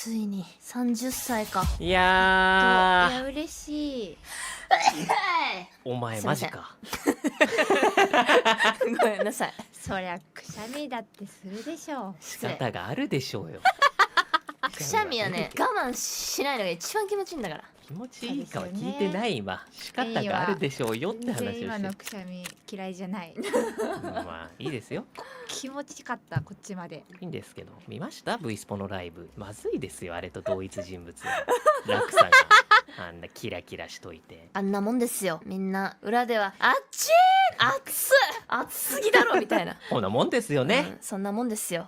ついに30歳か。いいやや嬉しい。お前すいませんマジか。ごめんなさい。そりゃくしゃみだってするでしょう。仕方があるでしょうよ。くしゃみはね、我慢しないのが一番気持ちいいんだから。気持ちいいかは聞いてない今。仕方があるでしょうよって全話をして然今のくしゃみ嫌いじゃない。まあいいですよ。気持ちよかったこっちまで。いいんですけど、見ました V スポのライブ。まずいですよ、あれと同一人物は。落差があんなキラキラしといて。あんなもんですよ。みんな裏ではあっちー熱っ熱すぎだろみたいな。こんなもんですよね。そんなもんですよ。